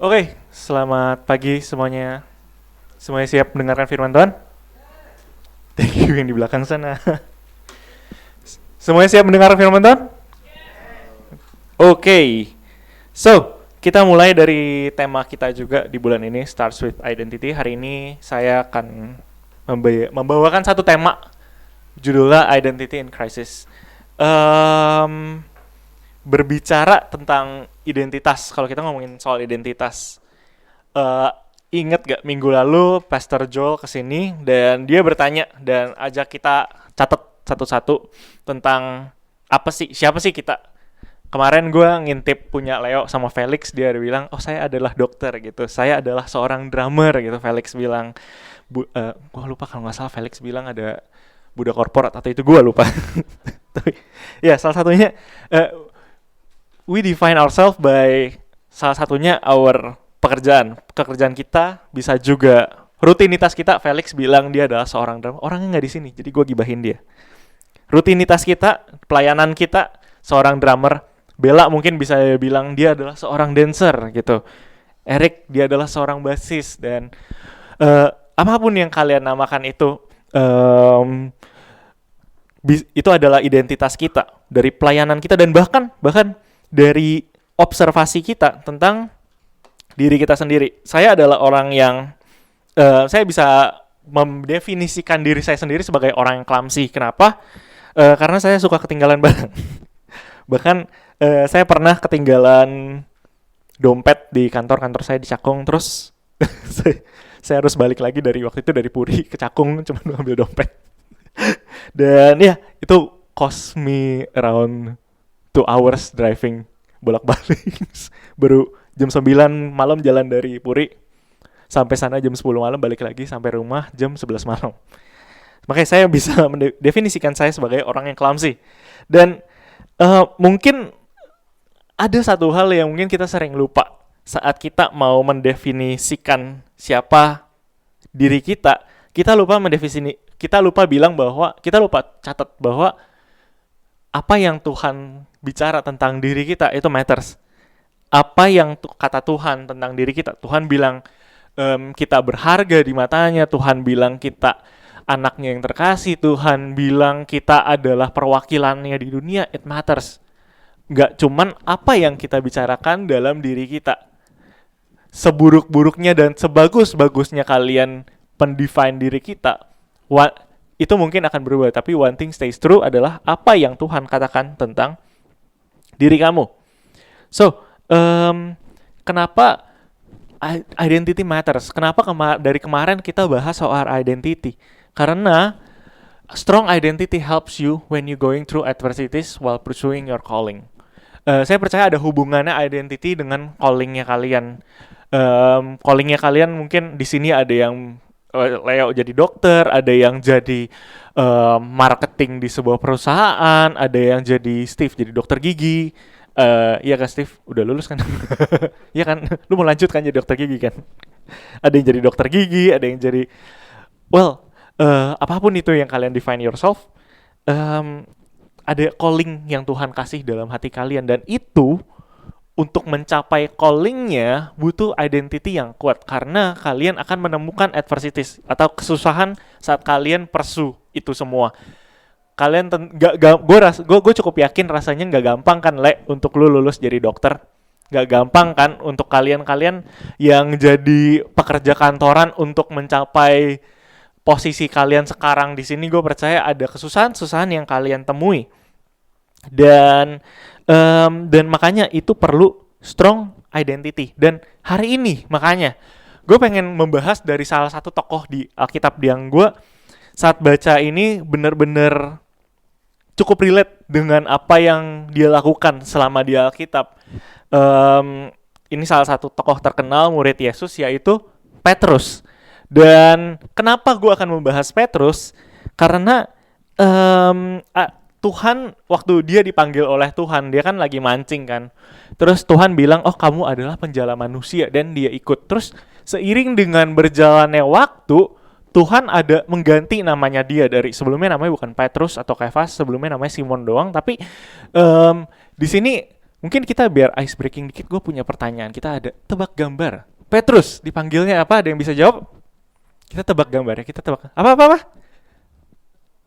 Oke, selamat pagi semuanya. Semuanya siap mendengarkan firman Tuhan? Thank you yang di belakang sana. Semuanya siap mendengarkan firman Tuhan? Oke. So, kita mulai dari tema kita juga di bulan ini, Starts with Identity. Hari ini saya akan membawakan satu tema, judulnya Identity in Crisis. Berbicara tentang identitas. Kalau kita ngomongin soal identitas, uh, inget gak minggu lalu Pastor Joel kesini dan dia bertanya dan ajak kita catat satu-satu tentang siapa sih kita. Kemarin gue ngintip punya Leo sama Felix, dia bilang, oh saya adalah dokter gitu, saya adalah seorang drummer gitu. Felix bilang, gue lupa kalau nggak salah Felix bilang ada budak korporat atau itu gue lupa. Tapi ya salah satunya we define ourselves by salah satunya our pekerjaan kita, bisa juga rutinitas kita. Felix bilang dia adalah seorang drummer, orangnya nggak di sini jadi gue gibahin dia. Rutinitas kita, pelayanan kita, seorang drummer. Bella mungkin bisa bilang dia adalah seorang dancer gitu. Eric dia adalah seorang bassis. Dan apapun yang kalian namakan itu, itu adalah identitas kita dari pelayanan kita dan bahkan dari observasi kita tentang diri kita sendiri. Saya adalah orang yang saya bisa mendefinisikan diri saya sendiri sebagai orang yang clumsy. Kenapa? Karena saya suka ketinggalan barang. Bahkan saya pernah ketinggalan dompet di kantor saya di Cakung, terus saya harus balik lagi dari waktu itu dari Puri ke Cakung cuma ngambil dompet. Dan ya itu cost me around 2 hours driving bolak-balik. Baru jam 9 malam jalan dari Puri sampai sana jam 10 malam, balik lagi sampai rumah jam 11 malam. Makanya saya bisa mendefinisikan saya sebagai orang yang clumsy. Dan mungkin ada satu hal yang mungkin kita sering lupa saat kita mau mendefinisikan siapa diri kita. Kita lupa bilang bahwa, kita lupa catat bahwa apa yang Tuhan bicara tentang diri kita itu matters. Apa yang kata Tuhan tentang diri kita. Tuhan bilang kita berharga di matanya. Tuhan bilang kita anaknya yang terkasih. Tuhan bilang kita adalah perwakilannya di dunia. It matters. Gak cuman apa yang kita bicarakan dalam diri kita. Seburuk-buruknya dan sebagus-bagusnya kalian pendefine diri kita, itu mungkin akan berubah. Tapi one thing stays true adalah apa yang Tuhan katakan tentang diri kamu. So, kenapa identity matters? Kenapa dari kemarin kita bahas soal identity? Karena strong identity helps you when you going through adversities while pursuing your calling. Saya percaya ada hubungannya identity dengan callingnya kalian. Callingnya kalian mungkin di sini ada yang Leo jadi dokter, ada yang jadi marketing di sebuah perusahaan, ada yang jadi Steve jadi dokter gigi. Iya kan Steve? Udah lulus kan? Iya kan? Lu mau lanjut kan jadi dokter gigi kan? Ada yang jadi dokter gigi, ada yang jadi apapun itu yang kalian define yourself, ada calling yang Tuhan kasih dalam hati kalian. Dan itu untuk mencapai callingnya butuh identity yang kuat, karena kalian akan menemukan adversities atau kesusahan saat kalian pursue itu semua. Kalian gue cukup yakin rasanya nggak gampang kan untuk lu lulus jadi dokter. Nggak gampang kan untuk kalian yang jadi pekerja kantoran untuk mencapai posisi kalian sekarang di sini. Gue percaya ada kesusahan yang kalian temui. Dan makanya itu perlu strong identity. Dan hari ini makanya gue pengen membahas dari salah satu tokoh di Alkitab yang gue saat baca ini bener-bener cukup relate dengan apa yang dia lakukan selama di Alkitab. Ini salah satu tokoh terkenal murid Yesus, yaitu Petrus. Dan kenapa gue akan membahas Petrus? Karena Tuhan, waktu dia dipanggil oleh Tuhan, dia kan lagi mancing kan. Terus Tuhan bilang, oh kamu adalah penjala manusia, dan dia ikut. Terus seiring dengan berjalannya waktu, Tuhan ada mengganti namanya dia. Dari sebelumnya namanya bukan Petrus atau Kefas, sebelumnya namanya Simon doang. Tapi di sini Mungkin kita biar ice breaking dikit, gue punya pertanyaan. Kita ada tebak gambar. Petrus dipanggilnya apa? Ada yang bisa jawab? Kita tebak gambar ya. Kita tebak apa?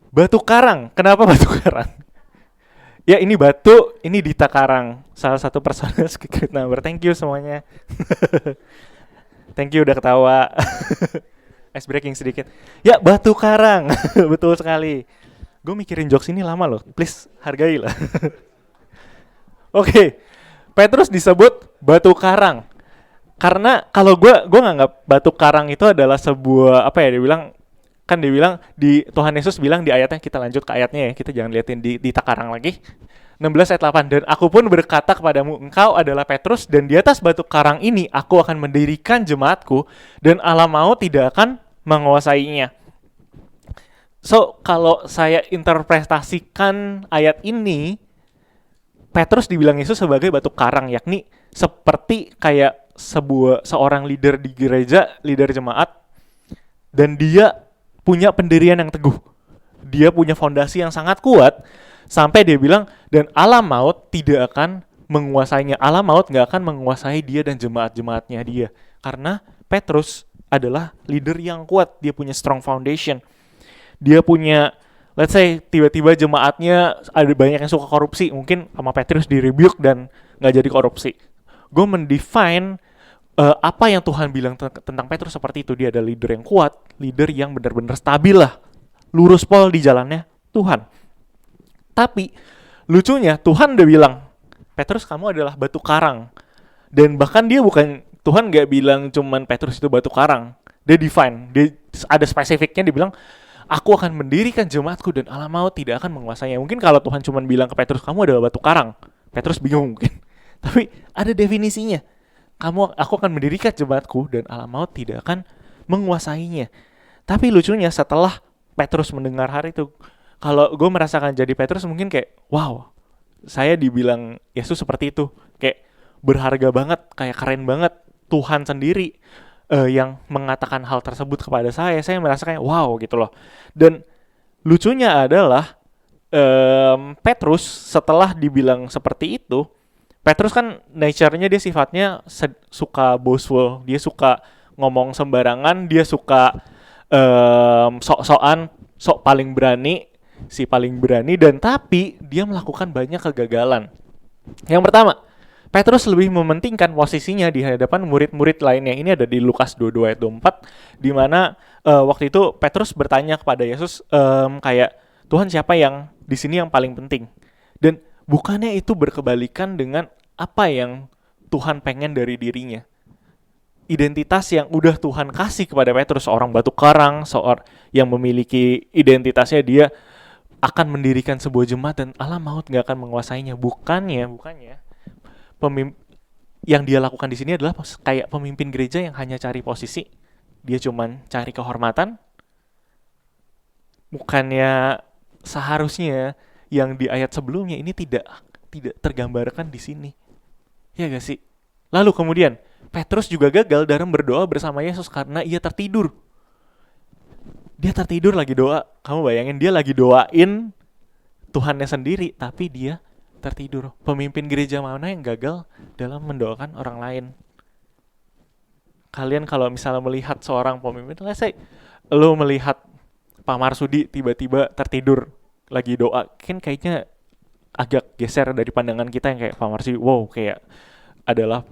Batu karang. Kenapa batu karang? Ya ini batu, ini Dita Karang, salah satu personel secret number. Thank you semuanya. Thank you udah ketawa. Ice breaking sedikit. Ya batu karang, betul sekali. Gue mikirin jokes ini lama loh. Please hargai lah. Oke, Petrus disebut batu karang karena kalau gue nganggap batu karang itu adalah sebuah apa ya, dia bilang di Tuhan Yesus bilang di ayatnya, kita lanjut ke ayatnya ya, kita jangan liatin di takarang lagi. 16 ayat 8, dan aku pun berkata kepadamu, engkau adalah Petrus, dan di atas batu karang ini aku akan mendirikan jemaatku, dan alam maut tidak akan menguasainya. So, kalau saya interpretasikan ayat ini, Petrus dibilang Yesus sebagai batu karang, yakni seperti kayak seorang leader di gereja, leader jemaat, dan dia punya pendirian yang teguh. Dia punya fondasi yang sangat kuat, sampai dia bilang, dan alam maut tidak akan menguasainya. Alam maut gak akan menguasai dia dan jemaat-jemaatnya dia. Karena Petrus adalah leader yang kuat, dia punya strong foundation. Dia punya, let's say, tiba-tiba jemaatnya ada banyak yang suka korupsi, mungkin sama Petrus di-rebuke dan gak jadi korupsi. Gue mendefine apa yang Tuhan bilang tentang Petrus seperti itu. Dia ada leader yang kuat, leader yang benar-benar stabil lah, lurus pol di jalannya Tuhan. Tapi lucunya Tuhan udah bilang, Petrus kamu adalah batu karang. Dan bahkan Tuhan gak bilang cuman Petrus itu batu karang. Dia define, dia ada spesifiknya, dia bilang, aku akan mendirikan jemaatku dan alam maut tidak akan menguasainya. Mungkin kalau Tuhan cuman bilang ke Petrus, kamu adalah batu karang, Petrus bingung mungkin. Tapi ada definisinya. Aku akan mendirikan jemaatku dan alam maut tidak akan menguasainya. Tapi lucunya setelah Petrus mendengar hal itu, kalau gue merasakan jadi Petrus mungkin kayak, wow, saya dibilang Yesus seperti itu, kayak berharga banget, kayak keren banget. Tuhan sendiri yang mengatakan hal tersebut kepada saya merasa kayak wow gitu loh. Dan lucunya adalah Petrus setelah dibilang seperti itu, Petrus kan nature-nya dia sifatnya suka boastful, dia suka ngomong sembarangan, dia suka sok paling berani, paling berani, dan tapi dia melakukan banyak kegagalan. Yang pertama, Petrus lebih mementingkan posisinya di hadapan murid-murid lainnya. Ini ada di Lukas 22 ayat 24, di mana waktu itu Petrus bertanya kepada Yesus kayak, Tuhan siapa yang di sini yang paling penting? Dan bukannya itu berkebalikan dengan apa yang Tuhan pengen dari dirinya. Identitas yang udah Tuhan kasih kepada Petrus, seorang batu karang, seorang yang memiliki identitasnya, dia akan mendirikan sebuah jemaat dan alam maut gak akan menguasainya. Bukannya yang dia lakukan di sini adalah kayak pemimpin gereja yang hanya cari posisi, dia cuman cari kehormatan. Bukannya seharusnya yang di ayat sebelumnya ini tidak tergambarkan di sini. Ya gak sih? Lalu kemudian Petrus juga gagal dalam berdoa bersama Yesus karena ia tertidur. Dia tertidur lagi doa. Kamu bayangin, dia lagi doain Tuhannya sendiri, tapi dia tertidur. Pemimpin gereja mana yang gagal dalam mendoakan orang lain? Kalian kalau misalnya melihat seorang pemimpin, let's say lo melihat Pak Marsudi tiba-tiba tertidur lagi doa, kan kayaknya agak geser dari pandangan kita yang kayak Pak Marsudi, wow, kayak adalah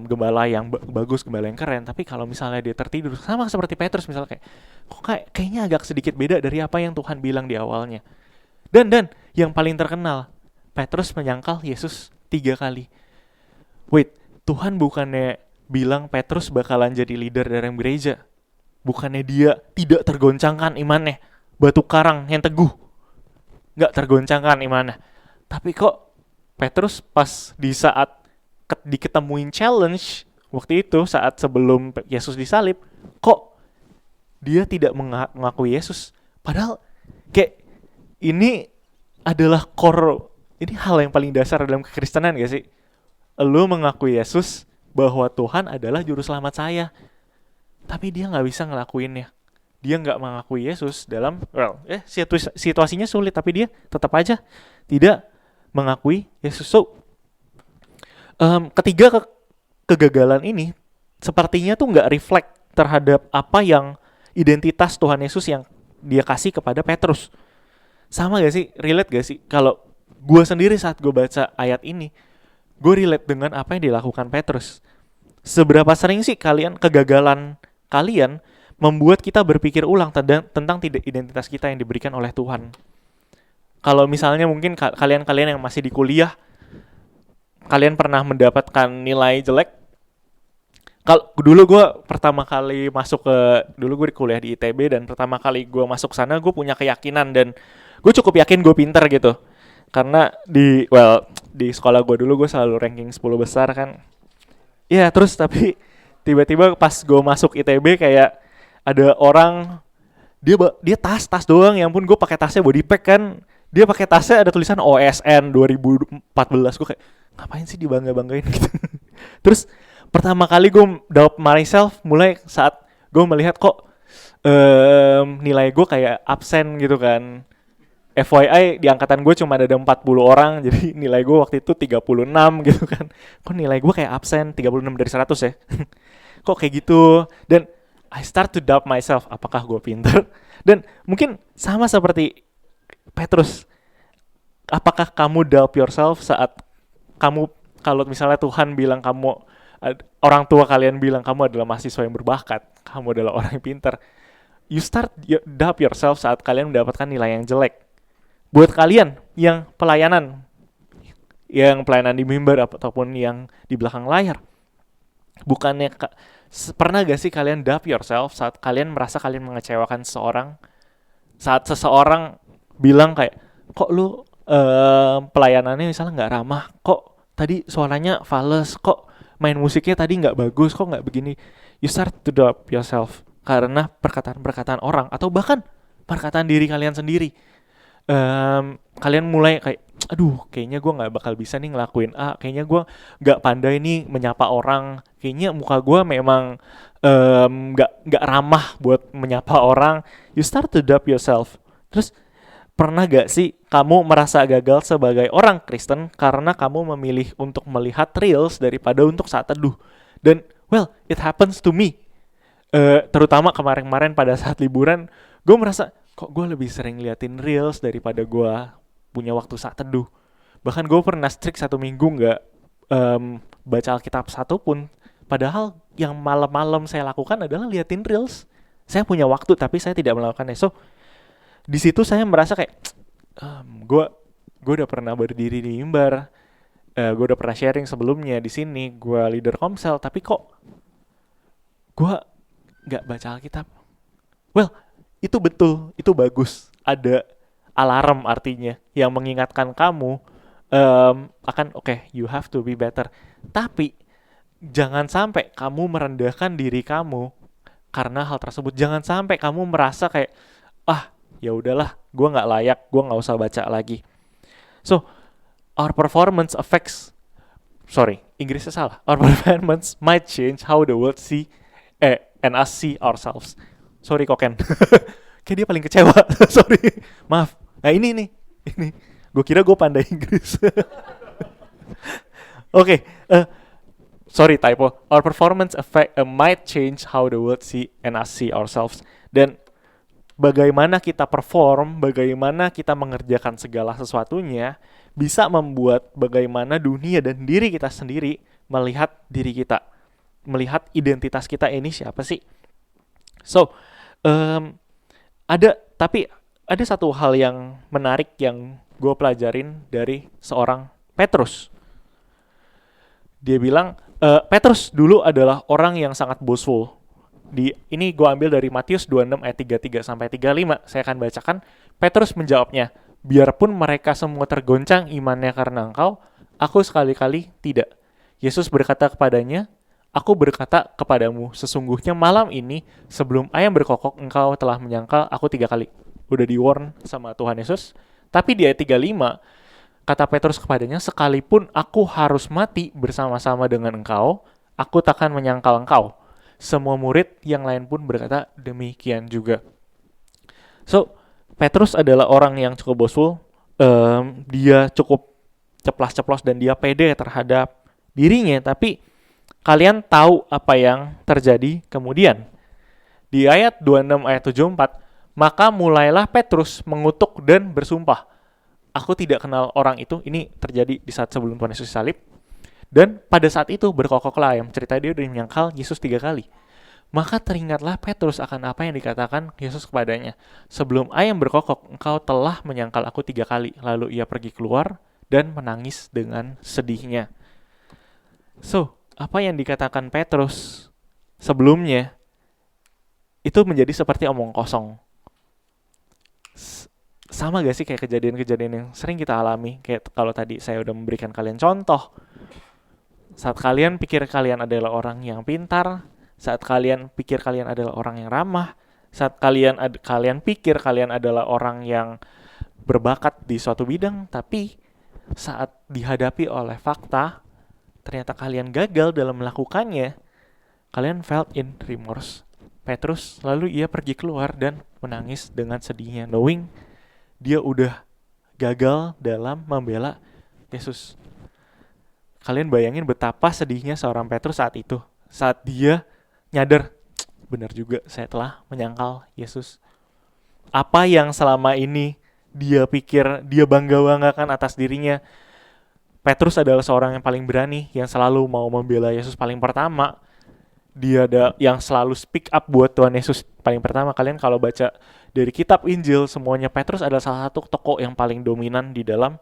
gembala yang bagus, gembala yang keren. Tapi kalau misalnya dia tertidur, sama seperti Petrus misalnya, kayak kok kayaknya agak sedikit beda dari apa yang Tuhan bilang di awalnya. Dan yang paling terkenal, Petrus menyangkal Yesus 3 kali. Wait, Tuhan bukannya bilang Petrus bakalan jadi leader dalam gereja? Bukannya dia tidak tergoncangkan imannya, batu karang yang teguh, gak tergoncangkan imannya? Tapi kok Petrus pas di saat diketemuin challenge waktu itu, saat sebelum Yesus disalib, kok dia tidak mengakui Yesus? Padahal kayak ini adalah core, ini hal yang paling dasar dalam kekristenan gak sih? Lu mengakui Yesus bahwa Tuhan adalah juru selamat saya, tapi dia gak bisa ngelakuinnya. Dia gak mengakui Yesus dalam situasinya sulit, tapi dia tetap aja tidak mengakui Yesus. So Ketiga kegagalan ini sepertinya tuh nggak reflect terhadap apa yang identitas Tuhan Yesus yang dia kasih kepada Petrus. Sama gak sih? Relate gak sih? Kalau gue sendiri saat gue baca ayat ini, gue relate dengan apa yang dilakukan Petrus. Seberapa sering sih kegagalan kalian membuat kita berpikir ulang tentang tidak identitas kita yang diberikan oleh Tuhan. Kalau misalnya mungkin kalian yang masih di kuliah, kalian pernah mendapatkan nilai jelek. Kalau dulu gue pertama kali masuk dulu gue kuliah di ITB, dan pertama kali gue masuk sana gue punya keyakinan dan gue cukup yakin gue pinter gitu. Karena di sekolah gue dulu gue selalu ranking 10 besar kan. Ya terus tapi tiba-tiba pas gue masuk ITB kayak ada orang dia tas doang, ya ampun, gue pakai tasnya body pack kan. Dia pakai tasnya ada tulisan OSN 2014. Gue kayak ngapain sih dibangga-banggain gitu. Terus pertama kali gue doubt myself mulai saat gue melihat kok nilai gue kayak absen gitu kan. FYI di angkatan gue cuma ada 40 orang, jadi nilai gue waktu itu 36 gitu kan. Kok nilai gue kayak absen 36 dari 100 ya. Kok kayak gitu. Dan I start to doubt myself, apakah gue pinter? Dan mungkin sama seperti Petrus, apakah kamu doubt yourself saat kamu, kalau misalnya Tuhan bilang kamu, orang tua kalian bilang kamu adalah mahasiswa yang berbakat, kamu adalah orang yang pintar, you start doubt yourself saat kalian mendapatkan nilai yang jelek. Buat kalian yang pelayanan di mimbar ataupun yang di belakang layar, bukannya pernah gak sih kalian doubt yourself saat kalian merasa kalian mengecewakan seseorang, saat seseorang bilang kayak, kok lu pelayanannya misalnya nggak ramah, kok tadi suaranya fals, kok main musiknya tadi nggak bagus, kok nggak begini. You start to doubt yourself karena perkataan-perkataan orang atau bahkan perkataan diri kalian sendiri. Kalian mulai kayak, aduh kayaknya gue nggak bakal bisa nih ngelakuin A, kayaknya gue nggak pandai nih menyapa orang, kayaknya muka gue memang nggak ramah buat menyapa orang. You start to doubt yourself. Terus pernah gak sih kamu merasa gagal sebagai orang Kristen karena kamu memilih untuk melihat reels daripada untuk saat teduh? Dan it happens to me. Terutama kemarin-kemarin pada saat liburan, gue merasa kok gue lebih sering liatin reels daripada gue punya waktu saat teduh. Bahkan gue pernah strict 1 minggu gak baca Alkitab satu pun. Padahal yang malam-malam saya lakukan adalah liatin reels. Saya punya waktu tapi saya tidak melakukannya. So di situ saya merasa kayak gue udah pernah berdiri di mimbar, gue udah pernah sharing sebelumnya di sini, gue leader komsel, tapi kok gue nggak baca Alkitab. Itu betul, itu bagus. Ada alarm artinya yang mengingatkan kamu akan you have to be better. Tapi jangan sampai kamu merendahkan diri kamu karena hal tersebut. Jangan sampai kamu merasa kayak ya udahlah, gue nggak layak, gue nggak usah baca lagi. So our performance Inggrisnya salah. Our performance might change how the world and us see ourselves. Sorry Koken. Kayak dia paling kecewa. Sorry. Maaf. Nah ini. Gue kira gue pandai Inggris. Oke. Sorry typo. Our performance might change how the world see and us see ourselves. Dan bagaimana kita perform, bagaimana kita mengerjakan segala sesuatunya bisa membuat bagaimana dunia dan diri kita sendiri melihat diri kita, melihat identitas kita ini siapa sih. So ada satu hal yang menarik yang gue pelajarin dari seorang Petrus. Dia bilang Petrus dulu adalah orang yang sangat boastful. Ini gue ambil dari Matius 26 ayat 33 sampai 35. Saya akan bacakan. Petrus menjawabnya, biarpun mereka semua tergoncang imannya karena engkau, aku sekali-kali tidak. Yesus berkata kepadanya, aku berkata kepadamu, sesungguhnya malam ini sebelum ayam berkokok engkau telah menyangkal aku 3 kali. Udah di-warn sama Tuhan Yesus. Tapi di ayat 35, kata Petrus kepadanya, sekalipun aku harus mati bersama-sama dengan engkau, aku takkan menyangkal engkau. Semua murid yang lain pun berkata demikian juga. So, Petrus adalah orang yang cukup boastful. Dia cukup ceplas-ceplos dan dia pede terhadap dirinya, tapi kalian tahu apa yang terjadi kemudian. Di ayat 26 ayat 74, maka mulailah Petrus mengutuk dan bersumpah, aku tidak kenal orang itu. Ini terjadi di saat sebelum Tuhan Yesus disalib. Dan pada saat itu berkokoklah ayam. Cerita dia udah menyangkal Yesus 3 kali. Maka teringatlah Petrus akan apa yang dikatakan Yesus kepadanya. Sebelum ayam berkokok, engkau telah menyangkal aku 3 kali. Lalu ia pergi keluar dan menangis dengan sedihnya. So, apa yang dikatakan Petrus sebelumnya itu menjadi seperti omong kosong. Sama gak sih kayak kejadian-kejadian yang sering kita alami? Kayak kalau tadi saya udah memberikan kalian contoh. Saat kalian pikir kalian adalah orang yang pintar, saat kalian pikir kalian adalah orang yang ramah, saat kalian pikir kalian adalah orang yang berbakat di suatu bidang, tapi saat dihadapi oleh fakta, ternyata kalian gagal dalam melakukannya, kalian felt in remorse. Petrus lalu ia pergi keluar dan menangis dengan sedihnya, knowing dia udah gagal dalam membela Yesus. Kalian bayangin betapa sedihnya seorang Petrus saat itu. Saat dia nyadar, benar juga saya telah menyangkal Yesus. Apa yang selama ini dia pikir, dia bangga-banggakan atas dirinya. Petrus adalah seorang yang paling berani, yang selalu mau membela Yesus paling pertama. Dia ada yang selalu speak up buat Tuhan Yesus paling pertama. Kalian kalau baca dari kitab Injil, semuanya Petrus adalah salah satu tokoh yang paling dominan di dalam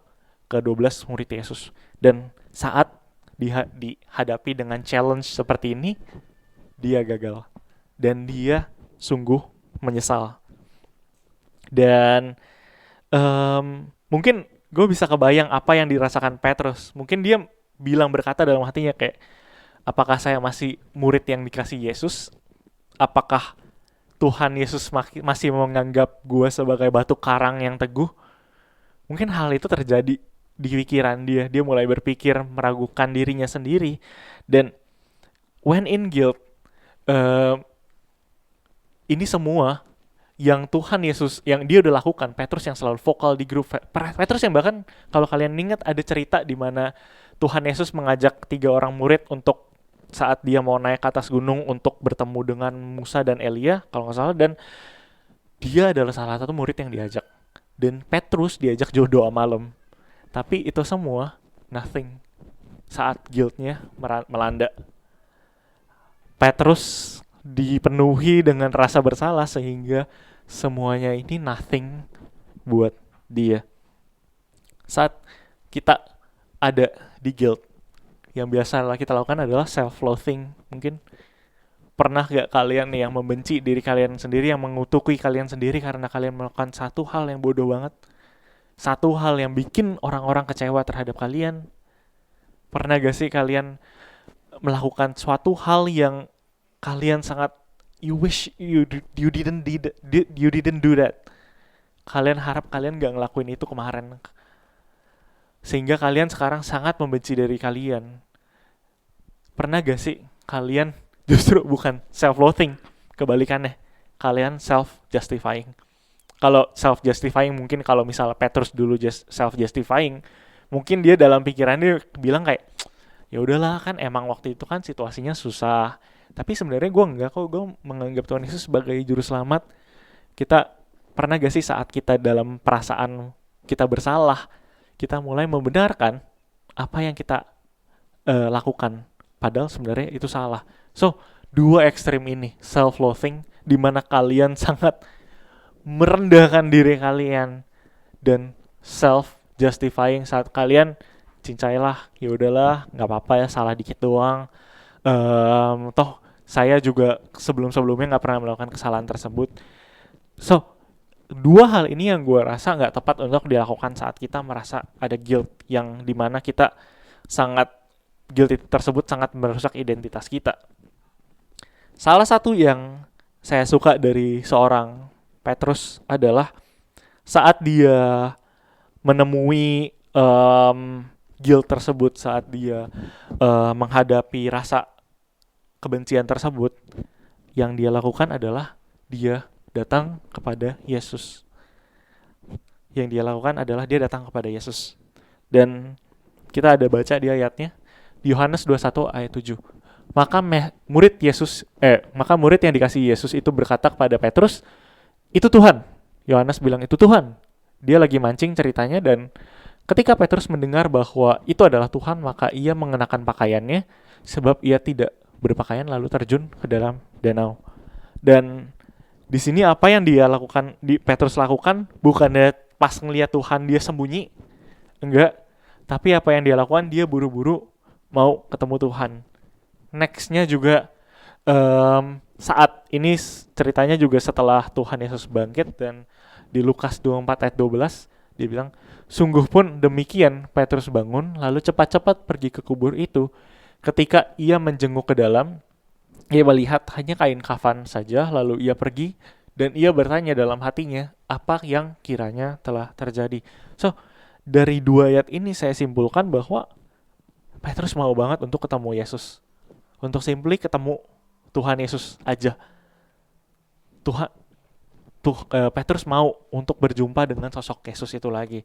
ke-12 murid Yesus. Dan saat dihadapi dengan challenge seperti ini, dia gagal. Dan dia sungguh menyesal. Dan mungkin gue bisa kebayang apa yang dirasakan Petrus. Mungkin dia berkata dalam hatinya kayak, apakah saya masih murid yang dikasih Yesus? Apakah Tuhan Yesus masih menganggap gue sebagai batu karang yang teguh? Mungkin hal itu terjadi di pikiran dia. Dia mulai berpikir, meragukan dirinya sendiri. Dan when in guilt, ini semua yang Tuhan Yesus, yang dia udah lakukan. Petrus yang selalu vokal di grup. Petrus yang bahkan, kalau kalian ingat, ada cerita di mana Tuhan Yesus mengajak 3 orang murid untuk saat dia mau naik ke atas gunung untuk bertemu dengan Musa dan Elia, kalau nggak salah. Dan dia adalah salah satu murid yang diajak. Dan Petrus diajak doa malam. Tapi itu semua nothing saat guilt-nya melanda. Petrus dipenuhi dengan rasa bersalah sehingga semuanya ini nothing buat dia. Saat kita ada di guilt, yang biasa kita lakukan adalah self-loathing. Mungkin pernah gak kalian yang membenci diri kalian sendiri, yang mengutuki kalian sendiri karena kalian melakukan satu hal yang bodoh banget, satu hal yang bikin orang-orang kecewa terhadap kalian? Pernah gak sih kalian melakukan suatu hal yang kalian sangat you wish you didn't do that. Kalian harap kalian gak ngelakuin itu kemarin, sehingga kalian sekarang sangat membenci diri kalian. Pernah gak sih kalian justru bukan self-loathing, kebalikannya, kalian self-justifying? Kalau self-justifying, mungkin kalau misalnya Petrus dulu self-justifying, mungkin dia dalam pikirannya bilang kayak, ya udahlah, kan emang waktu itu kan situasinya susah. Tapi sebenarnya gue enggak kok, gue menganggap Tuhan Yesus sebagai juru selamat. Kita pernah gak sih saat kita dalam perasaan kita bersalah, kita mulai membenarkan apa yang kita lakukan, padahal sebenarnya itu salah. So, 2 ekstrim ini, self-loathing, di mana kalian sangat merendahkan diri kalian, dan self-justifying saat kalian cincailah, ya udahlah, nggak apa-apa ya, salah dikit doang. Toh saya juga sebelum-sebelumnya nggak pernah melakukan kesalahan tersebut. So, 2 hal ini yang gue rasa nggak tepat untuk dilakukan saat kita merasa ada guilt, yang dimana kita sangat guilt tersebut sangat merusak identitas kita. Salah satu yang saya suka dari seorang Petrus adalah saat dia menemui guilt tersebut, saat dia menghadapi rasa kebencian tersebut, yang dia lakukan adalah dia datang kepada Yesus. Yang dia lakukan adalah dia datang kepada Yesus. Dan kita ada baca di ayatnya, Di Yohanes 21 ayat 7. Maka murid yang dikasihi Yesus itu berkata kepada Petrus, "Itu Tuhan." Yohanes bilang, "Itu Tuhan." Dia lagi mancing ceritanya, dan ketika Petrus mendengar bahwa itu adalah Tuhan, maka ia mengenakan pakaiannya sebab ia tidak berpakaian lalu terjun ke dalam danau. Dan di sini apa yang Petrus lakukan bukannya pas ngelihat Tuhan dia sembunyi, enggak, tapi apa yang dia lakukan, dia buru-buru mau ketemu Tuhan. Nextnya juga saat ini ceritanya juga setelah Tuhan Yesus bangkit, dan di Lukas 24 ayat 12 dia bilang, "Sungguh pun demikian Petrus bangun lalu cepat-cepat pergi ke kubur itu. Ketika ia menjenguk ke dalam, ia melihat hanya kain kafan saja, lalu ia pergi dan ia bertanya dalam hatinya apa yang kiranya telah terjadi." So, dari dua ayat ini saya simpulkan bahwa Petrus mau banget untuk ketemu Yesus. Untuk simply ketemu Tuhan Yesus aja. Petrus mau untuk berjumpa dengan sosok Yesus itu lagi.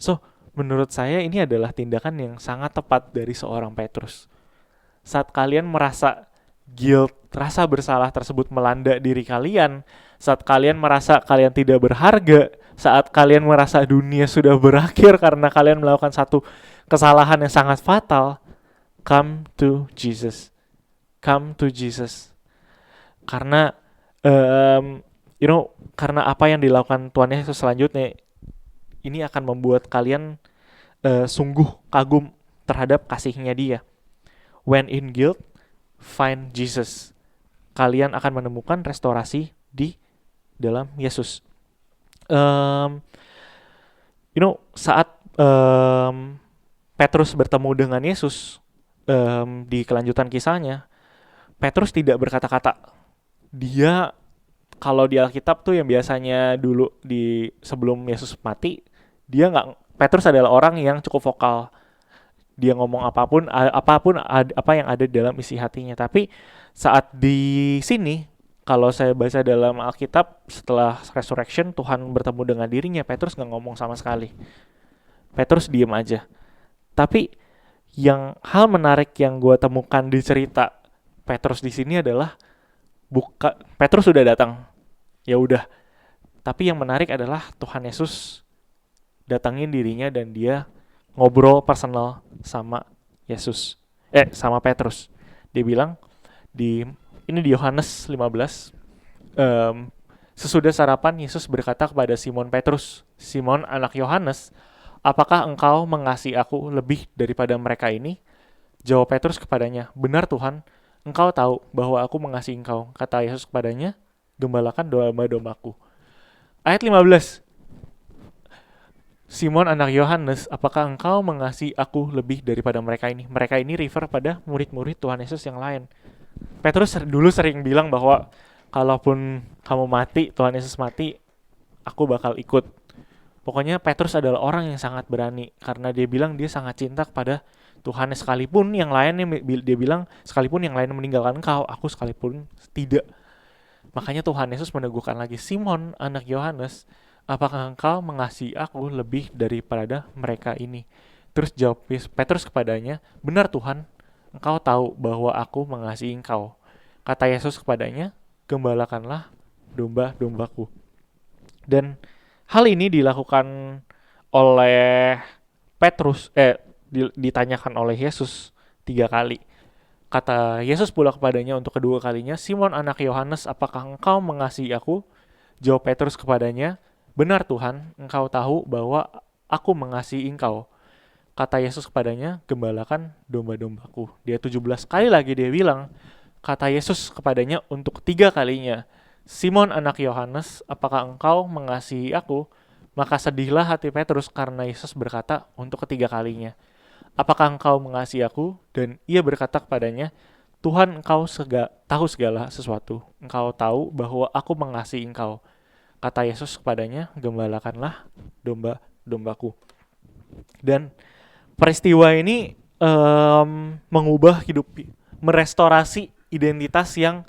So, menurut saya ini adalah tindakan yang sangat tepat dari seorang Petrus. Saat kalian merasa guilt, rasa bersalah tersebut melanda diri kalian, saat kalian merasa kalian tidak berharga, saat kalian merasa dunia sudah berakhir karena kalian melakukan satu kesalahan yang sangat fatal, come to Jesus. Come to Jesus. Karena karena apa yang dilakukan Tuhan Yesus selanjutnya ini akan membuat kalian sungguh kagum terhadap kasihnya Dia. When in guilt, find Jesus. Kalian akan menemukan restorasi di dalam Yesus. Saat Petrus bertemu dengan Yesus di kelanjutan kisahnya, Petrus tidak berkata-kata. Dia, kalau di Alkitab tuh yang biasanya dulu sebelum Yesus mati, Petrus adalah orang yang cukup vokal. Dia ngomong apapun apa yang ada di dalam isi hatinya. Tapi saat di sini, kalau saya baca dalam Alkitab, setelah resurrection Tuhan bertemu dengan dirinya, Petrus nggak ngomong sama sekali. Petrus diem aja. Tapi hal menarik yang gue temukan di cerita Petrus di sini adalah Petrus sudah datang, ya udah. Tapi yang menarik adalah Tuhan Yesus datangin dirinya dan dia ngobrol personal sama sama Petrus. Dia bilang di Yohanes 15, sesudah sarapan Yesus berkata kepada Simon Petrus, "Simon anak Yohanes, apakah engkau mengasihi aku lebih daripada mereka ini?" Jawab Petrus kepadanya, "Benar Tuhan, engkau tahu bahwa aku mengasihi engkau." Kata Yesus kepadanya, "Gembalakan domba-dombaku." Ayat 15, "Simon anak Yohanes, apakah engkau mengasihi aku lebih daripada mereka ini?" Mereka ini refer pada murid-murid Tuhan Yesus yang lain. Petrus dulu sering bilang bahwa kalaupun kamu mati, Tuhan Yesus mati, aku bakal ikut. Pokoknya Petrus adalah orang yang sangat berani karena dia bilang dia sangat cinta kepada Tuhan, sekalipun yang lainnya, dia bilang sekalipun yang lain meninggalkan engkau, aku sekalipun tidak. Makanya Tuhan Yesus meneguhkan lagi, "Simon anak Yohanes, apakah engkau mengasihi aku lebih daripada mereka ini?" Terus jawab Petrus kepadanya, "Benar Tuhan, engkau tahu bahwa aku mengasihi engkau." Kata Yesus kepadanya, "Gembalakanlah domba-dombaku." Dan hal ini dilakukan oleh Petrus, ditanyakan oleh Yesus 3 kali. Kata Yesus pula kepadanya untuk kedua kalinya, "Simon anak Yohanes, apakah engkau mengasihi aku?" Jawab Petrus kepadanya, "Benar Tuhan, engkau tahu bahwa aku mengasihi engkau." Kata Yesus kepadanya, "Gembalakan domba-dombaku." Dia 17 kali lagi dia bilang, kata Yesus kepadanya untuk 3 kalinya, "Simon anak Yohanes, apakah engkau mengasihi aku?" Maka sedihlah hati Petrus karena Yesus berkata untuk ketiga kalinya, "Apakah engkau mengasihi aku?" Dan ia berkata kepadanya, "Tuhan, engkau tahu segala sesuatu. Engkau tahu bahwa aku mengasihi engkau." Kata Yesus kepadanya, "Gembalakanlah domba-dombaku." Dan peristiwa ini mengubah merestorasi identitas yang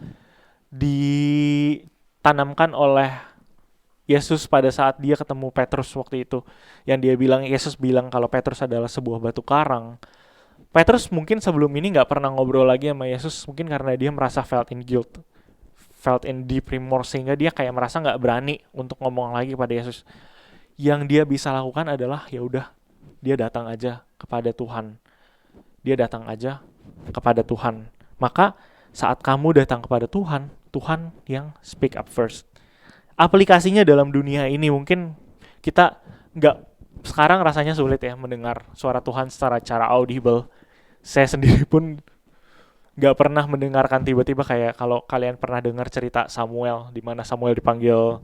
ditanamkan oleh Yesus pada saat dia ketemu Petrus waktu itu. Yang Yesus bilang kalau Petrus adalah sebuah batu karang. Petrus mungkin sebelum ini nggak pernah ngobrol lagi sama Yesus, mungkin karena dia merasa felt in guilt, felt in deep remorse, sehingga dia kayak merasa nggak berani untuk ngomong lagi pada Yesus. Yang dia bisa lakukan adalah ya udah, dia datang aja kepada Tuhan. Dia datang aja kepada Tuhan. Maka saat kamu datang kepada Tuhan, Tuhan yang speak up first. Aplikasinya dalam dunia ini mungkin kita nggak, sekarang rasanya sulit ya mendengar suara Tuhan secara audible. Saya sendiri pun nggak pernah mendengarkan tiba-tiba kayak kalau kalian pernah dengar cerita Samuel, di mana Samuel dipanggil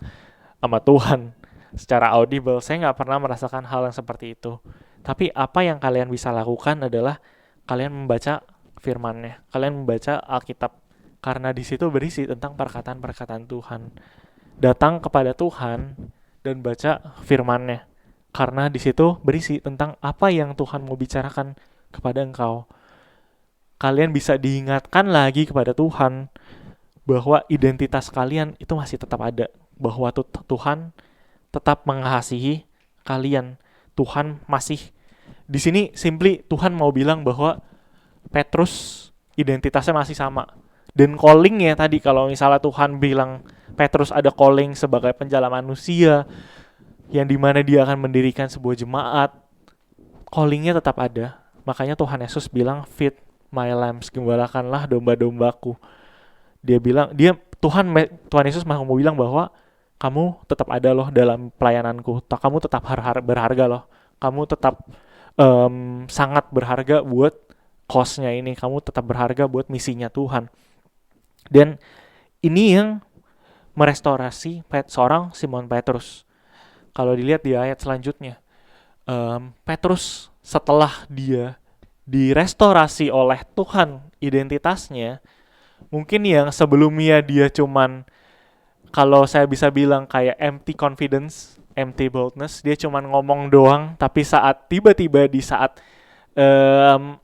sama Tuhan secara audible. Saya nggak pernah merasakan hal yang seperti itu. Tapi apa yang kalian bisa lakukan adalah kalian membaca firman-Nya, kalian membaca Alkitab, karena di situ berisi tentang perkataan-perkataan Tuhan. Datang kepada Tuhan dan baca firman-Nya, karena di situ berisi tentang apa yang Tuhan mau bicarakan kepada engkau. Kalian bisa diingatkan lagi kepada Tuhan bahwa identitas kalian itu masih tetap ada, bahwa Tuhan tetap mengasihi kalian. Tuhan masih di sini, simply Tuhan mau bilang bahwa Petrus identitasnya masih sama. Dan callingnya tadi, kalau misalnya Tuhan bilang Petrus ada calling sebagai penjala manusia, yang dimana dia akan mendirikan sebuah jemaat, callingnya tetap ada. Makanya Tuhan Yesus bilang, feed my lambs, gembalakanlah domba-dombaku. Dia bilang, Tuhan Yesus mau bilang bahwa kamu tetap ada loh dalam pelayananku, kamu tetap berharga loh, kamu tetap sangat berharga buat cause-nya ini, kamu tetap berharga buat misinya Tuhan. Dan ini yang merestorasi seorang Simon Petrus. Kalau dilihat di ayat selanjutnya, Petrus setelah dia direstorasi oleh Tuhan identitasnya, mungkin yang sebelumnya dia cuman, kalau saya bisa bilang kayak empty confidence, empty boldness, dia cuman ngomong doang, tapi tiba-tiba di saat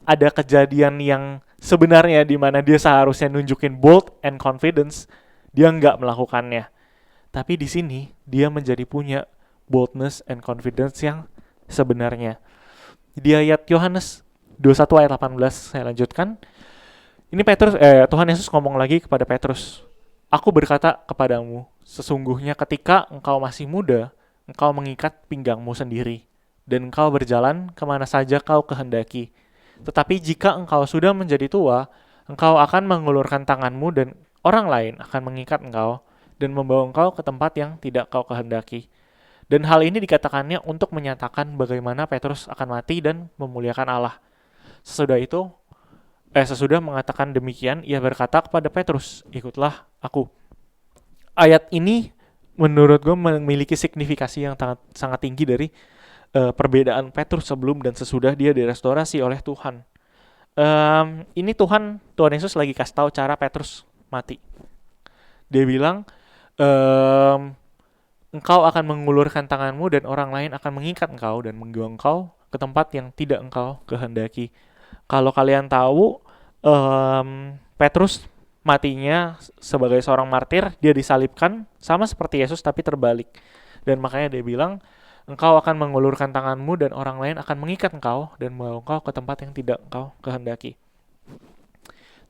ada kejadian yang sebenarnya di mana dia seharusnya nunjukin bold and confidence, dia nggak melakukannya. Tapi di sini dia menjadi punya boldness and confidence yang sebenarnya. Di ayat Yohanes 21 ayat 18, saya lanjutkan. Ini Tuhan Yesus ngomong lagi kepada Petrus. Aku berkata kepadamu, sesungguhnya ketika engkau masih muda, engkau mengikat pinggangmu sendiri, dan engkau berjalan kemana saja kau kehendaki. Tetapi jika engkau sudah menjadi tua, engkau akan mengulurkan tanganmu dan orang lain akan mengikat engkau dan membawa engkau ke tempat yang tidak kau kehendaki. Dan hal ini dikatakannya untuk menyatakan bagaimana Petrus akan mati dan memuliakan Allah. Sesudah mengatakan demikian, ia berkata kepada Petrus, ikutlah aku. Ayat ini menurut gue memiliki signifikasi yang sangat tinggi dari perbedaan Petrus sebelum dan sesudah dia direstorasi oleh Tuhan. Ini Tuhan Yesus lagi kasih tahu cara Petrus mati. Dia bilang, engkau akan mengulurkan tanganmu dan orang lain akan mengikat engkau dan membawa engkau ke tempat yang tidak engkau kehendaki. Kalau kalian tahu, Petrus matinya sebagai seorang martir, dia disalibkan sama seperti Yesus tapi terbalik. Dan makanya dia bilang, engkau akan mengulurkan tanganmu dan orang lain akan mengikat engkau dan membawa engkau ke tempat yang tidak engkau kehendaki.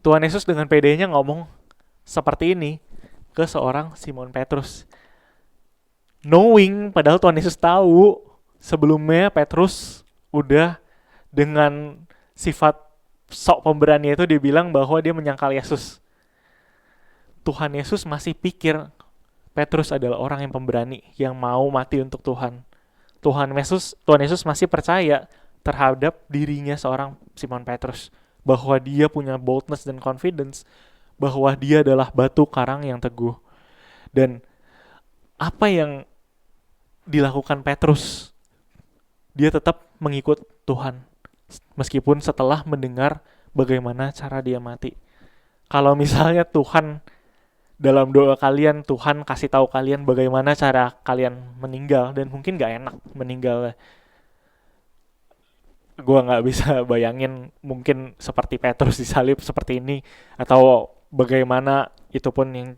Tuhan Yesus dengan pedenya ngomong seperti ini ke seorang Simon Petrus. Knowing, padahal Tuhan Yesus tahu sebelumnya Petrus udah dengan sifat sok pemberani itu dia bilang bahwa dia menyangkal Yesus. Tuhan Yesus masih pikir Petrus adalah orang yang pemberani, yang mau mati untuk Tuhan. Tuhan Yesus masih percaya terhadap dirinya seorang Simon Petrus, bahwa dia punya boldness dan confidence, bahwa dia adalah batu karang yang teguh. Dan apa yang dilakukan Petrus, dia tetap mengikut Tuhan, meskipun setelah mendengar bagaimana cara dia mati. Kalau misalnya Tuhan dalam doa kalian, Tuhan kasih tahu kalian bagaimana cara kalian meninggal, dan mungkin gak enak meninggal. Gue gak bisa bayangin mungkin seperti Petrus disalib seperti ini, atau bagaimana itu pun yang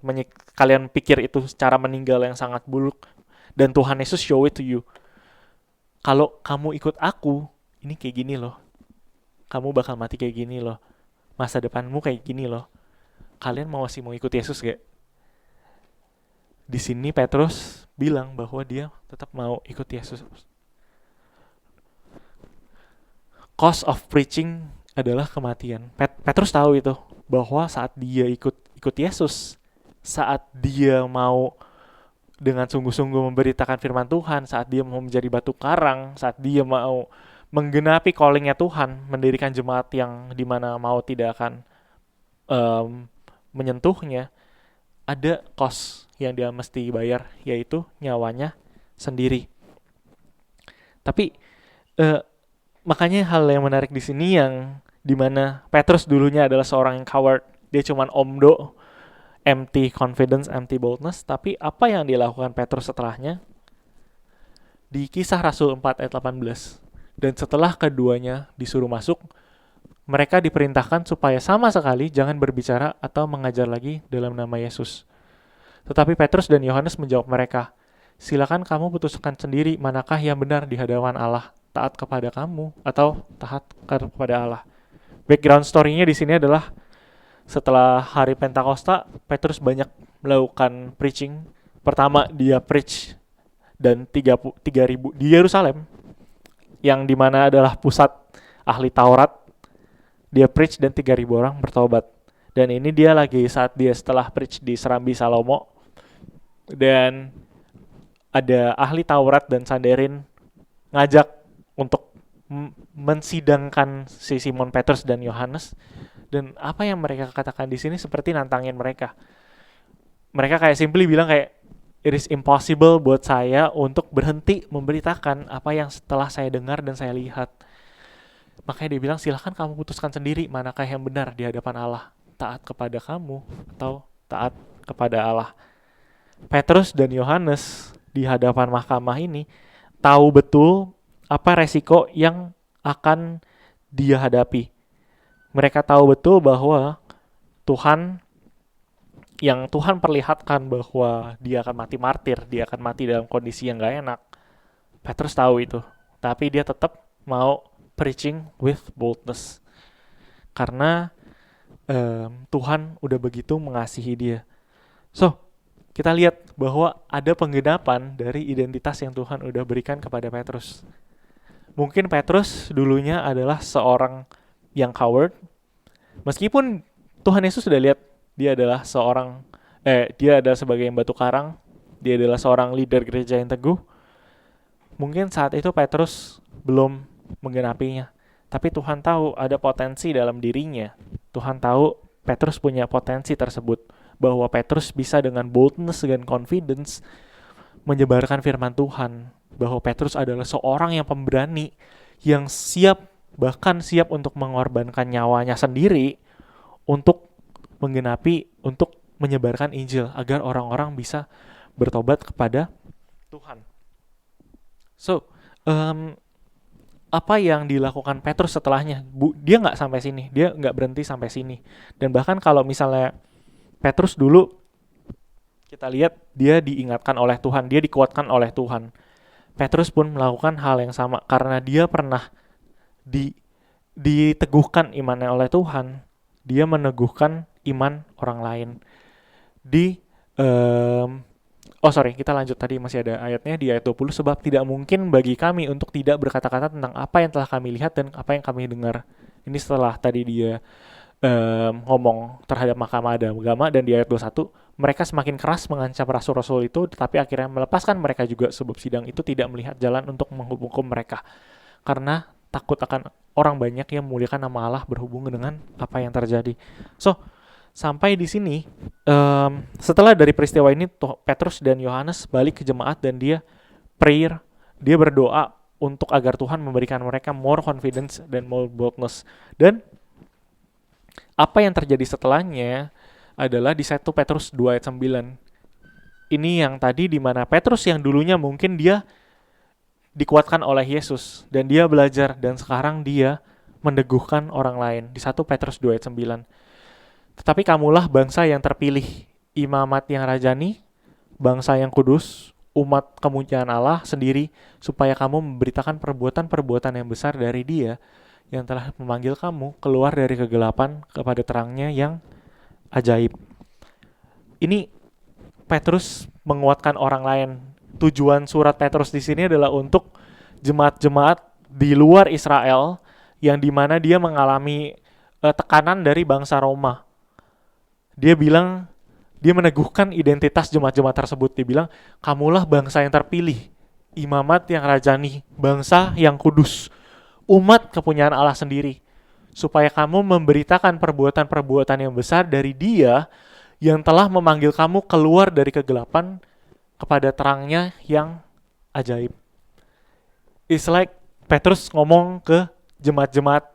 kalian pikir itu cara meninggal yang sangat buruk. Dan Tuhan Yesus show it to you. Kalau kamu ikut aku, ini kayak gini loh. kamu bakal mati kayak gini loh, masa depanmu kayak gini loh. Kalian masih mau ikut Yesus gak? Di sini Petrus bilang bahwa dia tetap mau ikut Yesus. Cost of preaching adalah kematian. Petrus tahu itu, bahwa saat dia ikut Yesus, saat dia mau dengan sungguh-sungguh memberitakan firman Tuhan, saat dia mau menjadi batu karang, saat dia mau menggenapi callingnya Tuhan, mendirikan jemaat yang dimana mau tidak akan menyentuhnya, ada cost yang dia mesti bayar, yaitu nyawanya sendiri. Tapi makanya hal yang menarik di sini yang dimana Petrus dulunya adalah seorang yang coward, dia cuman omdo, empty confidence, empty boldness. Tapi apa yang dilakukan Petrus setelahnya? Di Kisah Rasul 4 ayat 18. Dan setelah keduanya disuruh masuk, mereka diperintahkan supaya sama sekali jangan berbicara atau mengajar lagi dalam nama Yesus. Tetapi Petrus dan Yohanes menjawab mereka, silakan kamu putuskan sendiri manakah yang benar di hadapan Allah, taat kepada kamu atau taat kepada Allah. Background story-nya di sini adalah setelah hari Pentakosta, Petrus banyak melakukan preaching. Pertama dia preach dan 3.000 di Yerusalem, yang dimana adalah pusat ahli Taurat. Dia preach dan 3.000 orang bertobat. Dan ini dia lagi saat dia setelah preach di Serambi Salomo, dan ada ahli Taurat dan Sanhedrin ngajak untuk mensidangkan si Simon Petrus dan Yohanes. Dan apa yang mereka katakan di sini seperti nantangin mereka. Mereka kayak simply bilang kayak, it is impossible buat saya untuk berhenti memberitakan apa yang setelah saya dengar dan saya lihat. Makanya dia bilang, silahkan kamu putuskan sendiri manakah yang benar di hadapan Allah, taat kepada kamu atau taat kepada Allah. Petrus dan Yohanes di hadapan mahkamah ini tahu betul apa resiko yang akan dia hadapi. Mereka tahu betul bahwa Tuhan perlihatkan bahwa dia akan mati martir, dia akan mati dalam kondisi yang gak enak. Petrus tahu itu, tapi dia tetap mau preaching with boldness. Karena Tuhan udah begitu mengasihi dia. So, kita lihat bahwa ada penggenapan dari identitas yang Tuhan udah berikan kepada Petrus. Mungkin Petrus dulunya adalah seorang yang coward, meskipun Tuhan Yesus sudah lihat dia adalah dia adalah sebagai yang batu karang, dia adalah seorang leader gereja yang teguh. Mungkin saat itu Petrus belum menggenapinya, tapi Tuhan tahu ada potensi dalam dirinya. Tuhan tahu Petrus punya potensi tersebut, bahwa Petrus bisa dengan boldness dan confidence menyebarkan firman Tuhan, bahwa Petrus adalah seorang yang pemberani, yang bahkan siap untuk mengorbankan nyawanya sendiri untuk menyebarkan Injil agar orang-orang bisa bertobat kepada Tuhan. So, apa yang dilakukan Petrus setelahnya? Dia nggak sampai sini, dia nggak berhenti sampai sini. Dan bahkan kalau misalnya Petrus dulu kita lihat dia diingatkan oleh Tuhan, dia dikuatkan oleh Tuhan. Petrus pun melakukan hal yang sama karena dia pernah diteguhkan imannya oleh Tuhan. Dia meneguhkan iman orang lain. Kita lanjut, tadi masih ada ayatnya di ayat 20, sebab tidak mungkin bagi kami untuk tidak berkata-kata tentang apa yang telah kami lihat dan apa yang kami dengar. Ini setelah tadi dia ngomong terhadap mahkamah agama, dan di ayat 21 mereka semakin keras mengancam rasul-rasul itu, tetapi akhirnya melepaskan mereka juga, sebab sidang itu tidak melihat jalan untuk menghukum mereka karena takut akan orang banyak yang memuliakan nama Allah berhubung dengan apa yang terjadi. So, sampai di sini setelah dari peristiwa ini Petrus dan Yohanes balik ke jemaat dan dia berdoa untuk agar Tuhan memberikan mereka more confidence dan more boldness. Dan apa yang terjadi setelahnya adalah di 1 Petrus 2 ayat 9. Ini yang tadi di mana Petrus yang dulunya mungkin dia dikuatkan oleh Yesus dan dia belajar, dan sekarang dia meneguhkan orang lain di 1 Petrus 2 ayat 9. Tetapi kamulah bangsa yang terpilih, imamat yang rajani, bangsa yang kudus, umat kemuliaan Allah sendiri, supaya kamu memberitakan perbuatan-perbuatan yang besar dari Dia yang telah memanggil kamu keluar dari kegelapan kepada terangnya yang ajaib. Ini Petrus menguatkan orang lain. Tujuan surat Petrus di sini adalah untuk jemaat-jemaat di luar Israel yang dimana dia mengalami tekanan dari bangsa Roma. Dia bilang, dia meneguhkan identitas jemaat-jemaat tersebut. Dia bilang, kamulah bangsa yang terpilih, imamat yang rajani, bangsa yang kudus, umat kepunyaan Allah sendiri, supaya kamu memberitakan perbuatan-perbuatan yang besar dari Dia yang telah memanggil kamu keluar dari kegelapan kepada terangnya yang ajaib. It's like Petrus ngomong ke jemaat-jemaat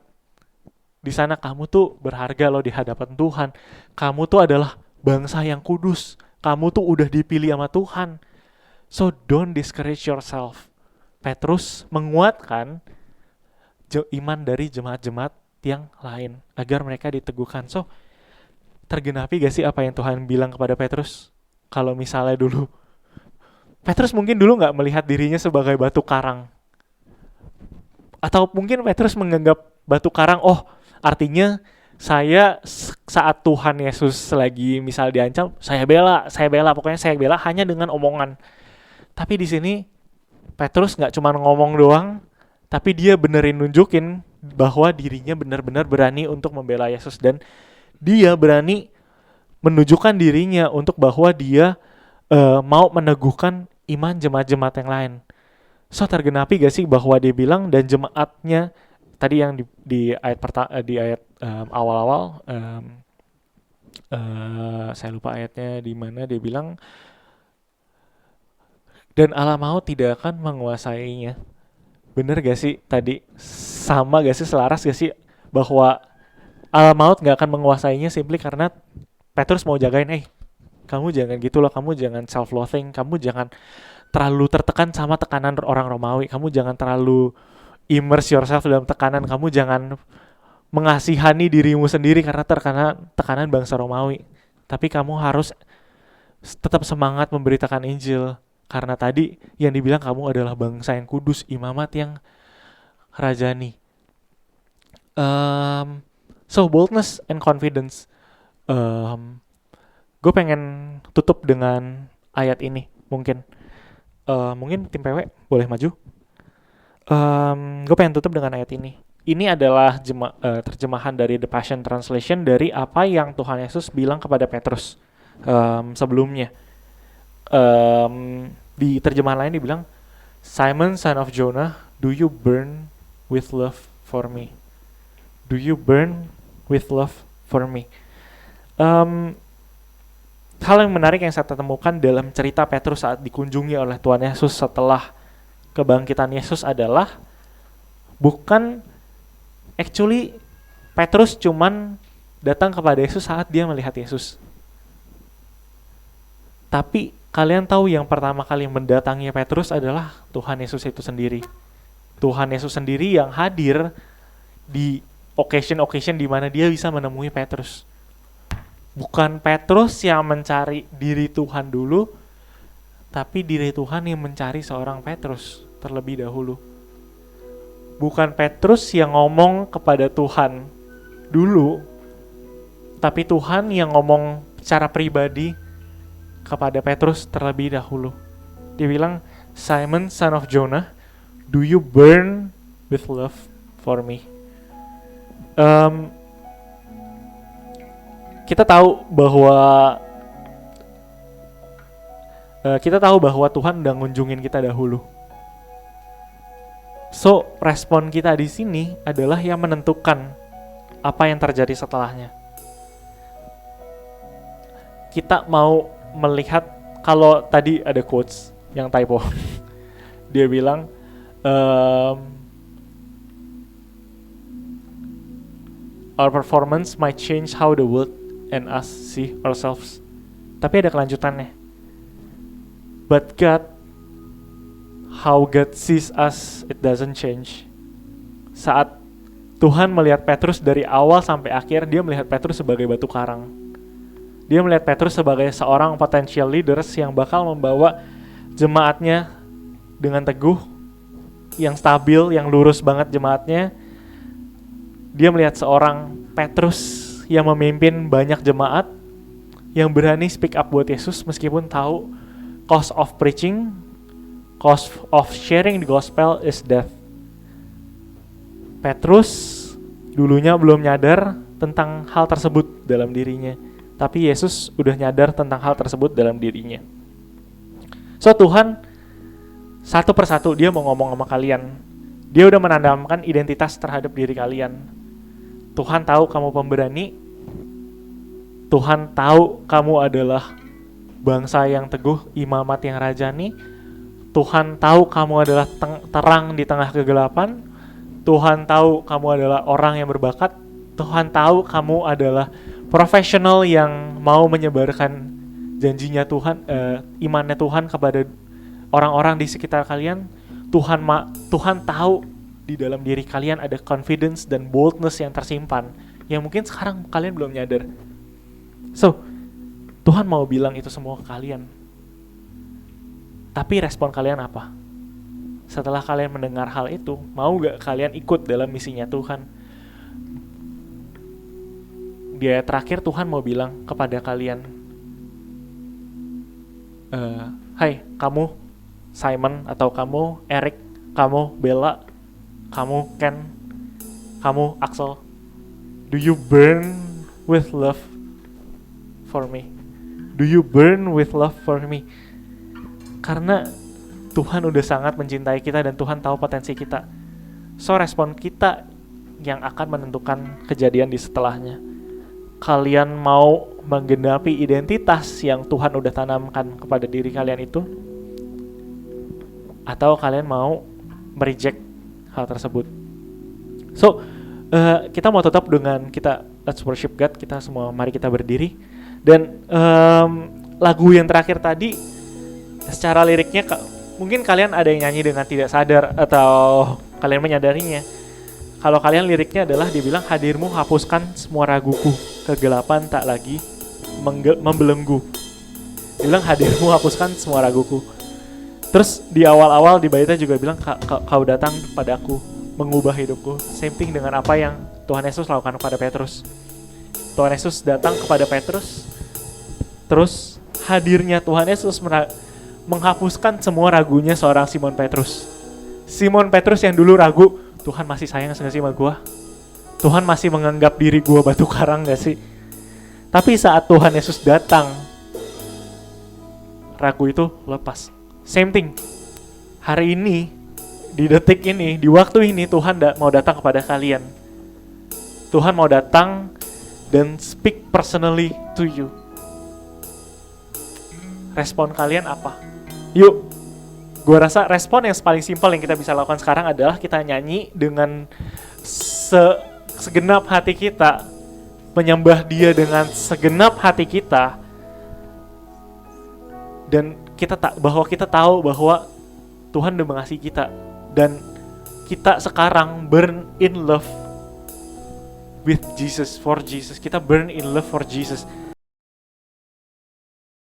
di sana, kamu tuh berharga loh di hadapan Tuhan. Kamu tuh adalah bangsa yang kudus. Kamu tuh udah dipilih sama Tuhan. So don't discourage yourself. Petrus menguatkan iman dari jemaat-jemaat yang lain agar mereka diteguhkan. So tergenapi gak sih apa yang Tuhan bilang kepada Petrus? Kalau misalnya dulu Petrus mungkin dulu gak melihat dirinya sebagai batu karang, atau mungkin Petrus menganggap batu karang, oh artinya saya saat Tuhan Yesus lagi misal diancam, saya bela, pokoknya saya bela hanya dengan omongan. Tapi di sini Petrus gak cuma ngomong doang, tapi dia benerin nunjukin bahwa dirinya benar-benar berani untuk membela Yesus, dan dia berani menunjukkan dirinya untuk bahwa dia mau meneguhkan iman jemaat-jemaat yang lain. So tergenapi gak sih bahwa dia bilang dan jemaatnya tadi yang di ayat awal-awal, saya lupa ayatnya di mana, dia bilang dan Allah maut tidak akan menguasainya. Bener gak sih tadi? Sama gak sih, selaras gak sih bahwa Allah maut gak akan menguasainya simply karena Petrus mau jagain, kamu jangan gitu loh, kamu jangan self-loathing, kamu jangan terlalu tertekan sama tekanan orang Romawi, kamu jangan terlalu immerse yourself dalam tekanan, kamu jangan mengasihani dirimu sendiri karena tekanan bangsa Romawi. Tapi kamu harus tetap semangat memberitakan Injil, karena tadi yang dibilang kamu adalah bangsa yang kudus, imamat yang rajani. So boldness and confidence. Gue pengen tutup dengan ayat ini. Mungkin tim PW boleh maju. Gue pengen tutup dengan ayat ini. Ini adalah terjemahan dari The Passion Translation dari apa yang Tuhan Yesus bilang kepada Petrus sebelumnya. Di terjemahan lain dibilang, Simon son of Jonah, do you burn with love for me? Do you burn with love for me? Hal yang menarik yang saya temukan dalam cerita Petrus saat dikunjungi oleh Tuhan Yesus setelah kebangkitan Yesus adalah bukan actually Petrus cuman datang kepada Yesus saat dia melihat Yesus. Tapi kalian tahu yang pertama kali mendatangi Petrus adalah Tuhan Yesus itu sendiri. Tuhan Yesus sendiri yang hadir di occasion di mana dia bisa menemui Petrus. Bukan Petrus yang mencari diri Tuhan dulu, tapi diri Tuhan yang mencari seorang Petrus terlebih dahulu. Bukan Petrus yang ngomong kepada Tuhan dulu, tapi Tuhan yang ngomong secara pribadi kepada Petrus terlebih dahulu. Dia bilang, Simon son of Jonah, do you burn with love for me? Kita tahu bahwa Tuhan udah ngunjungin kita dahulu. So, respon kita di sini adalah yang menentukan apa yang terjadi setelahnya. Kita mau melihat, kalau tadi ada quotes yang typo. Dia bilang, our performance might change how the world and us see ourselves. Tapi ada kelanjutannya. But God, how God sees us, it doesn't change. Saat Tuhan melihat Petrus dari awal sampai akhir, dia melihat Petrus sebagai batu karang. Dia melihat Petrus sebagai seorang potential leaders yang bakal membawa jemaatnya dengan teguh, yang stabil, yang lurus banget jemaatnya, Dia melihat seorang Petrus yang memimpin banyak jemaat, yang berani speak up buat Yesus meskipun tahu cost of preaching, cost of sharing the gospel is death. Petrus dulunya belum nyadar tentang hal tersebut dalam dirinya, tapi Yesus udah nyadar tentang hal tersebut dalam dirinya. So Tuhan satu persatu dia mau ngomong sama kalian. Dia udah menanamkan identitas terhadap diri kalian. Tuhan tahu kamu pemberani. Tuhan tahu kamu adalah bangsa yang teguh, imamat yang rajani. Tuhan tahu kamu adalah terang di tengah kegelapan. Tuhan tahu kamu adalah orang yang berbakat. Tuhan tahu kamu adalah profesional yang mau menyebarkan janjinya Tuhan, imannya Tuhan kepada orang-orang di sekitar kalian. Tuhan tahu di dalam diri kalian ada confidence dan boldness yang tersimpan, yang mungkin sekarang kalian belum nyadar. So, Tuhan mau bilang itu semua ke kalian. Tapi respon kalian apa? Setelah kalian mendengar hal itu, mau gak kalian ikut dalam misinya Tuhan? Di ayat terakhir Tuhan mau bilang kepada kalian, hai kamu Simon, atau kamu Eric, kamu Bella, kamu Ken, kamu Axel, do you burn with love for me? Do you burn with love for me? Karena Tuhan udah sangat mencintai kita dan Tuhan tahu potensi kita. So respon kita yang akan menentukan kejadian di setelahnya. Kalian mau menggenapi identitas yang Tuhan udah tanamkan kepada diri kalian itu, atau kalian mau mereject hal tersebut. So kita mau tutup dengan kita let's worship God. Kita semua mari kita berdiri. Dan lagu yang terakhir tadi secara liriknya mungkin kalian ada yang nyanyi dengan tidak sadar atau kalian menyadarinya. Kalau kalian liriknya adalah dibilang, hadirmu hapuskan semua raguku, kegelapan tak lagi membelenggu. Dibilang hadirmu hapuskan semua raguku. Terus di awal-awal di baitnya juga bilang kau datang padaku, mengubah hidupku. Same thing dengan apa yang Tuhan Yesus lakukan kepada Petrus. Tuhan Yesus datang kepada Petrus, terus hadirnya Tuhan Yesus menghapuskan semua ragunya seorang Simon Petrus. Simon Petrus yang dulu ragu, Tuhan masih sayang gak sih sama gue? Tuhan masih menganggap diri gue batu karang gak sih? Tapi saat Tuhan Yesus datang, ragu itu lepas. Same thing. Hari ini, di detik ini, di waktu ini, Tuhan mau datang kepada kalian. Tuhan mau datang dan speak personally to you. Respon kalian apa? Yuk, gue rasa respon yang paling simpel yang kita bisa lakukan sekarang adalah kita nyanyi dengan segenap hati kita, menyembah Dia dengan segenap hati kita, dan kita tahu bahwa Tuhan udah mengasihi kita, dan kita sekarang burn in love with Jesus, for Jesus. Kita burn in love for Jesus.